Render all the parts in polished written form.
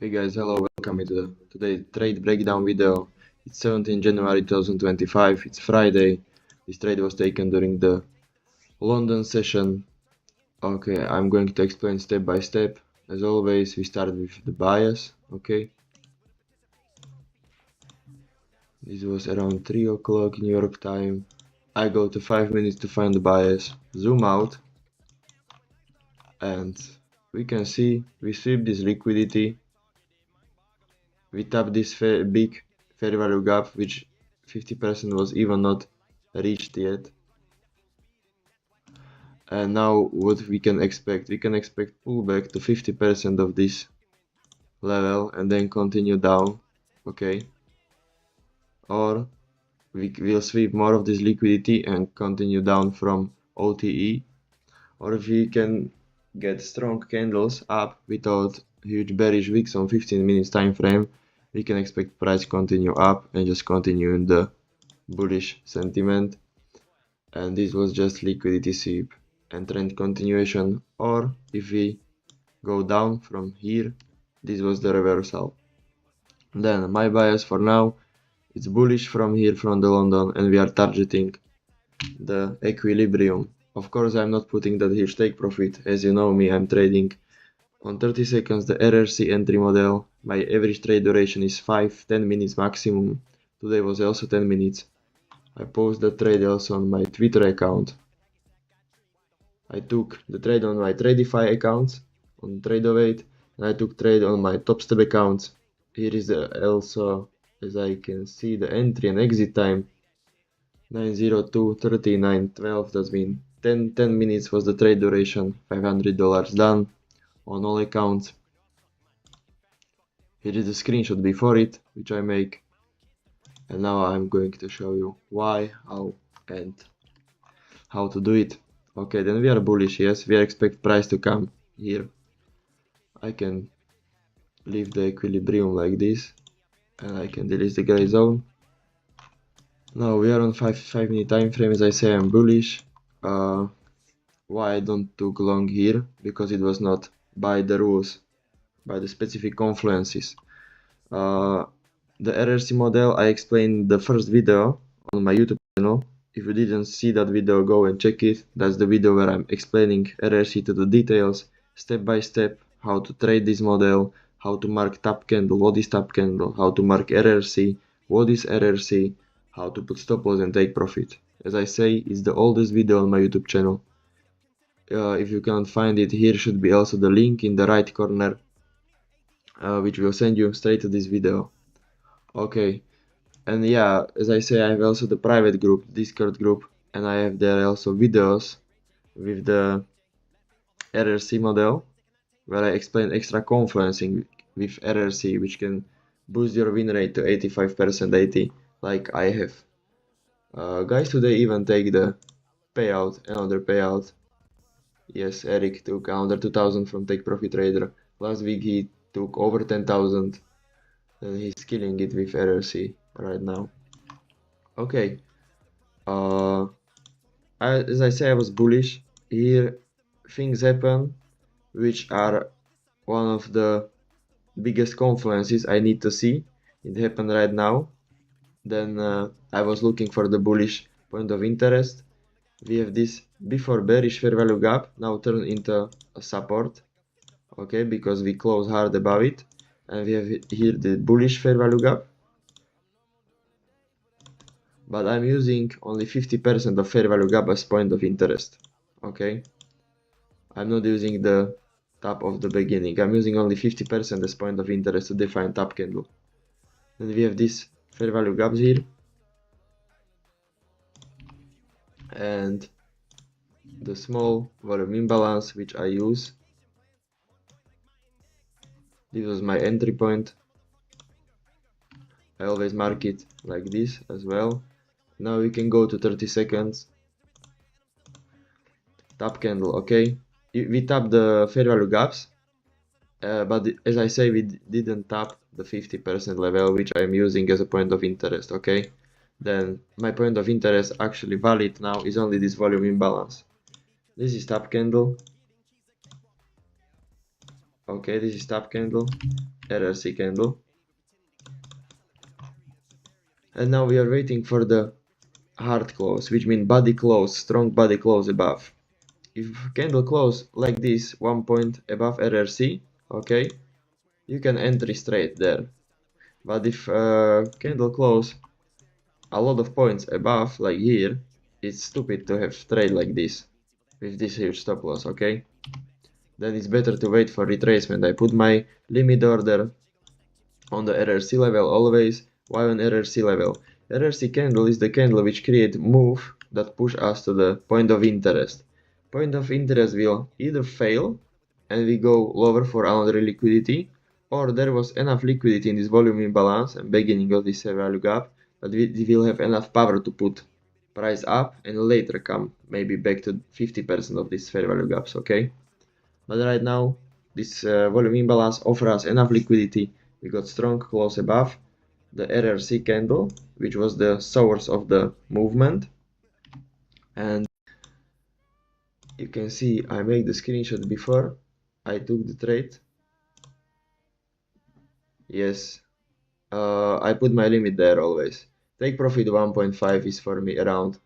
Hey guys, hello, welcome to today's trade breakdown video. It's 17 January 2025, it's Friday. This trade was taken during the London session. Okay, I'm going to explain step by step. As always, we start with the bias, okay. This was around 3 o'clock New York time. I go to 5 minutes to find the bias, zoom out, and we can see we sweep this liquidity. We tap this big fair value gap, which 50% was even not reached yet. And now what we can expect? We can expect pullback to 50% of this level and then continue down, okay? Or we will sweep more of this liquidity and continue down from OTE. Or if we can get strong candles up without huge bearish wicks on 15 minutes time frame, we can expect price continue up and just continue in the bullish sentiment. And this was just liquidity sweep and trend continuation. Or if we go down from here, this was the reversal. Then my bias for now, it's bullish from here from the London, and we are targeting the equilibrium. Of course, I'm not putting that huge take profit. As you know me, I'm trading on 30 seconds the RRC entry model. My average trade duration is 5-10 minutes maximum. Today was also 10 minutes. I post the trade also on my Twitter account. I took the trade on my Tradify accounts on Trade08, and I took trade on my Topstep accounts. Here is also, as I can see, the entry and exit time 9:02, 39, 12. That means 10 minutes was the trade duration. $500 done on all accounts. Here is the screenshot before it, which I make. And now I'm going to show you why, how, and how to do it. Okay, then we are bullish, yes, we expect price to come here. I can leave the equilibrium like this, and I can delete the gray zone. Now we are on 5 minute time frame. As I say, I'm bullish. Why I don't took long here? Because it was not by the rules, by the specific confluences. The RRC model I explained the first video on my YouTube channel. If you didn't see that video, go and check it. That's the video where I'm explaining RRC to the details, step by step, how to trade this model, how to mark top candle, what is top candle, how to mark RRC, what is RRC, how to put stop loss and take profit. As I say, it's the oldest video on my YouTube channel. If you can't find it, here should be also the link in the right corner, which will send you straight to this video. Okay. And yeah, as I say, I have also the private group, Discord group, and I have there also videos with the RRC model, where I explain extra confluencing with RRC, which can boost your win rate to 85%, 80, like I have. Guys today even take the payout, another payout. Yes, Eric took another 2,000 from Take Profit Trader. Last week he took over 10,000, and he's killing it with RRC right now. Okay, as I say, I was bullish. Here things happen which are one of the biggest confluences I need to see. It happened right now. Then I was looking for the bullish point of interest. We have this before bearish fair value gap now turned into a support, okay, because we close hard above it, and we have here the bullish fair value gap. But I'm using only 50% of fair value gap as point of interest, okay. I'm not using the top of the beginning. I'm using only 50% as point of interest to define top candle. Then we have this fair value gaps here, and the small volume imbalance which I use. This was my entry point. I always mark it like this as well. Now we can go to 30 seconds. Top candle, okay. We tap the fair value gaps, but as I say, we didn't tap the 50% level, which I'm using as a point of interest, okay. Then my point of interest actually valid now is only this volume imbalance. This is top candle, Okay, this is top candle, RRC candle. And now we are waiting for the hard close, which means body close, strong body close above. If candle close like this, 1 point above RRC, okay, you can enter straight there. But if candle close a lot of points above, like here, it's stupid to have trade like this, with this huge stop loss, okay? Then it's better to wait for retracement. I put my limit order on the RRC level always. Why on RRC level? RRC candle is the candle which create move that push us to the point of interest. Point of interest will either fail and we go lower for another liquidity, or there was enough liquidity in this volume imbalance and beginning of this value gap that we will have enough power to put price up and later come maybe back to 50% of this fair value gaps, okay? But right now this volume imbalance offers us enough liquidity. We got strong close above the RRC candle, which was the source of the movement, and you can see I made the screenshot before I took the trade. Yes, I put my limit there always. Take profit 1.5 is for me around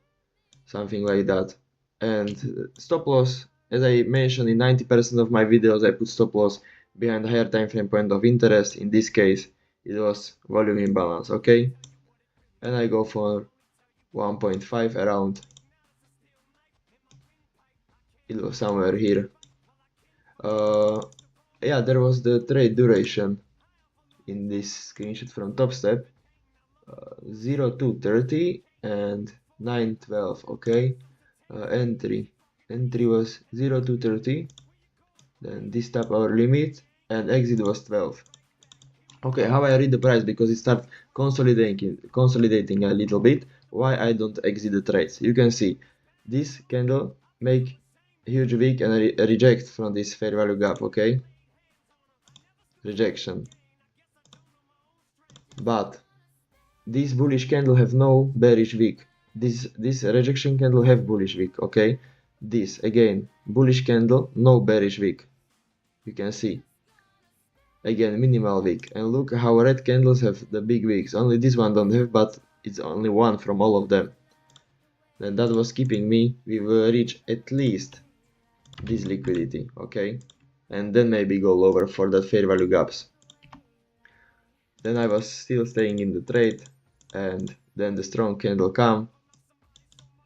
something like that, and stop loss, as I mentioned in 90% of my videos, I put stop loss behind higher time frame point of interest. In this case it was volume imbalance, okay, and I go for 1.5 around. It was somewhere here. Yeah, there was the trade duration in this screenshot from Top Step, 0230 and 912, okay. Entry was 0230, then this tap our limit, and exit was 12. Okay, how I read the price, because it starts consolidating a little bit. Why I don't exit the trades? You can see this candle make huge wick and reject from this fair value gap, okay, rejection. But this bullish candle have no bearish wick. This rejection candle have bullish wick, okay. This again bullish candle, no bearish wick. You can see again minimal wick, and look how red candles have the big wicks. Only this one don't have, but it's only one from all of them. Then that was keeping me. We will reach at least this liquidity, okay, and then maybe go lower for that fair value gaps. Then I was still staying in the trade, and then the strong candle come.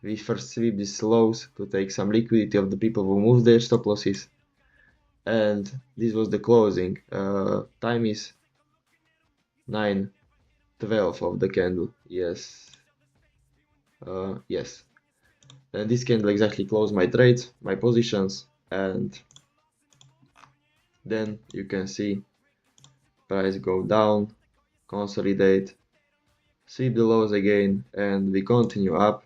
We first sweep these lows to take some liquidity of the people who moved their stop losses, and this was the closing. Time is 9:12 of the candle. Yes, yes. And this candle exactly closed my trades, my positions, and then you can see price go down, consolidate, sweep the lows again, and we continue up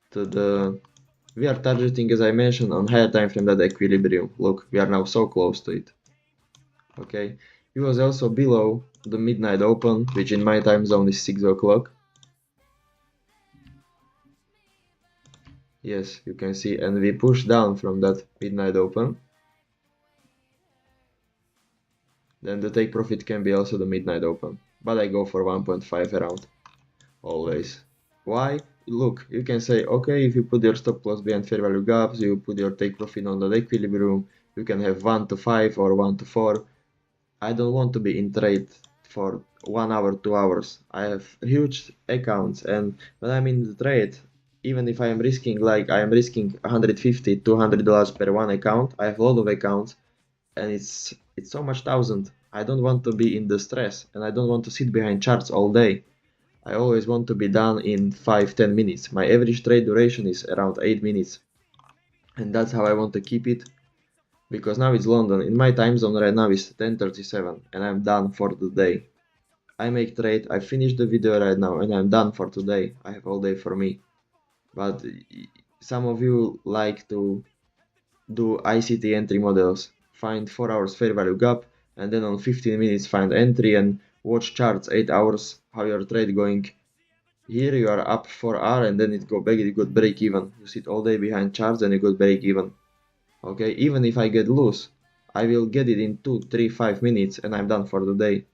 to the, we are targeting, as I mentioned, on higher time frame, that equilibrium. Look, we are now so close to it, okay. It was also below the midnight open, which in my time zone is 6 o'clock. Yes, you can see, and we push down from that midnight open. Then the take profit can be also the midnight open, but I go for 1.5 around always. Why? Look, you can say, okay, if you put your stop loss behind fair value gaps, you put your take profit on the equilibrium, you can have 1 to 5 or 1 to 4. I don't want to be in trade for 1 hour, 2 hours. I have huge accounts, and when I'm in the trade, even if I am risking, like I am risking $150, $200 per one account, I have a lot of accounts, and it's so much thousand. I don't want to be in the stress, and I don't want to sit behind charts all day. I always want to be done in 5-10 minutes. My average trade duration is around 8 minutes, and that's how I want to keep it, because now it's London. In my time zone right now is 10:37 and I'm done for the day. I make trade, I finish the video right now, and I'm done for today. I have all day for me. But some of you like to do ICT entry models, find 4 hours fair value gap, and then on 15 minutes find entry and watch charts 8 hours, how your trade going. Here you are up 4 hours and then it go back, it got break even. You sit all day behind charts and you got break even. Okay, even if I get loose, I will get it in 2, 3, 5 minutes and I'm done for the day.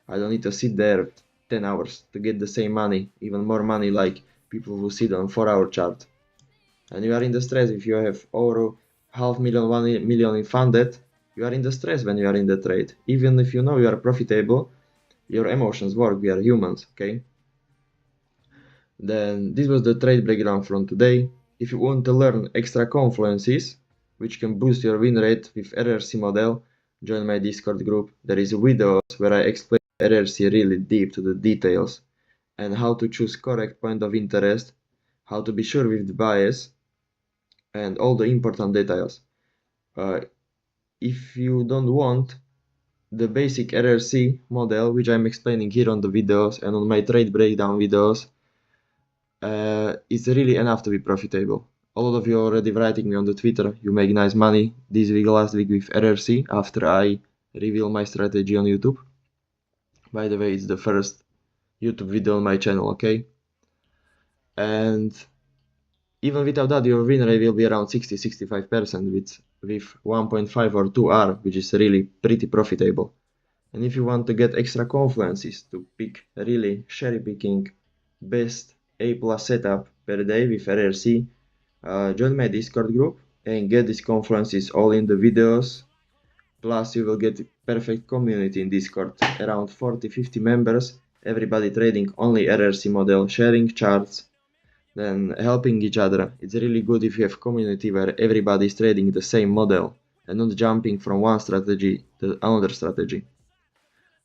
I don't need to sit there 10 hours to get the same money, even more money like people who sit on 4-hour chart. And you are in the stress if you have over half million, 1 million in funded, you are in the stress when you are in the trade. Even if you know you are profitable, your emotions work, we are humans, okay? Then this was the trade breakdown from today. If you want to learn extra confluences, which can boost your win rate with RRC model, join my Discord group. There is videos where I explain RRC really deep to the details and how to choose correct point of interest, how to be sure with the bias, and all the important details. If you don't want the basic RRC model, which I'm explaining here on the videos and on my trade breakdown videos, it's really enough to be profitable. A lot of you already writing me on the Twitter, you make nice money this week, last week with RRC after I reveal my strategy on YouTube. By the way, it's the first YouTube video on my channel, okay? And even without that, your win rate will be around 60-65% with 1.5 or 2R, which is really pretty profitable. And if you want to get extra confluences to pick really cherry picking best A+ setup per day with RRC, join my Discord group and get these confluences all in the videos. Plus you will get perfect community in Discord, around 40-50 members, everybody trading only RRC model, sharing charts, then helping each other. It's really good if you have community where everybody is trading the same model and not jumping from one strategy to another strategy.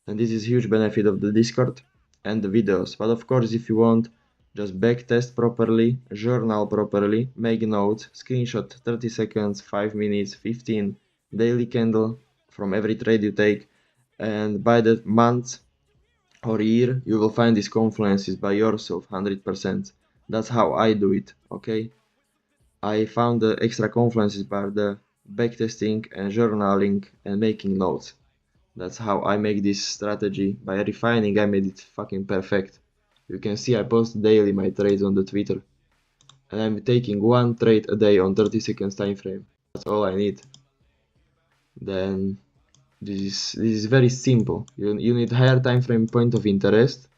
And this is huge benefit of the Discord and the videos. But of course, if you want, just backtest properly, journal properly, make notes, screenshot 30 seconds, 5 minutes, 15, daily candle from every trade you take, and by the month or year you will find these confluences by yourself 100%. That's how I do it, okay? I found the extra confluences by the backtesting and journaling and making notes. That's how I make this strategy. By refining, I made it fucking perfect. You can see I post daily my trades on the Twitter. And I'm taking one trade a day on 30 seconds time frame. That's all I need. Then this is very simple. You need higher time frame point of interest.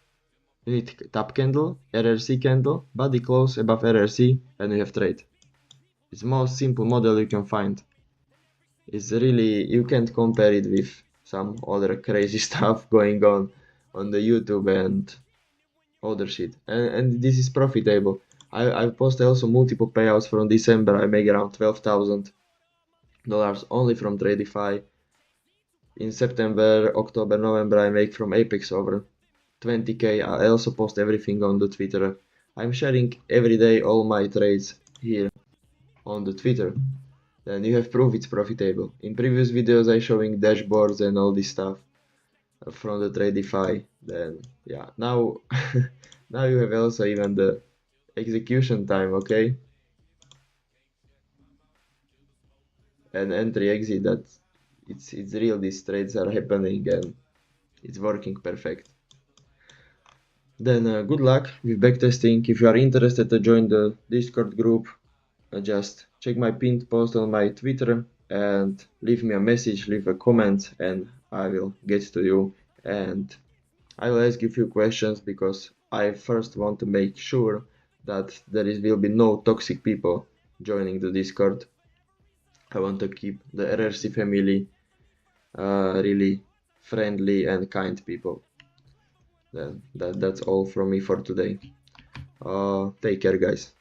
You need top candle, RRC candle, body close above RRC, and you have trade. It's the most simple model you can find. It's really, you can't compare it with some other crazy stuff going on the YouTube and other shit. And this is profitable. I posted also multiple payouts from December. I make around $12,000 only from Tradify. In September, October, November I make from Apex over 20k. I also post everything on the Twitter. I'm sharing every day all my trades here on the Twitter. Then you have proof it's profitable. In previous videos I showing dashboards and all this stuff from the Tradify. Then yeah, now now you have also even the execution time, okay? And entry exit, that it's real, these trades are happening and it's working perfect. Then good luck with backtesting. If you are interested to join the Discord group, just check my pinned post on my Twitter and leave me a message, leave a comment, and I will get to you and I will ask you a few questions because I first want to make sure that will be no toxic people joining the Discord. I want to keep the RRC family really friendly and kind people. Then that's all from me for today. Take care, guys.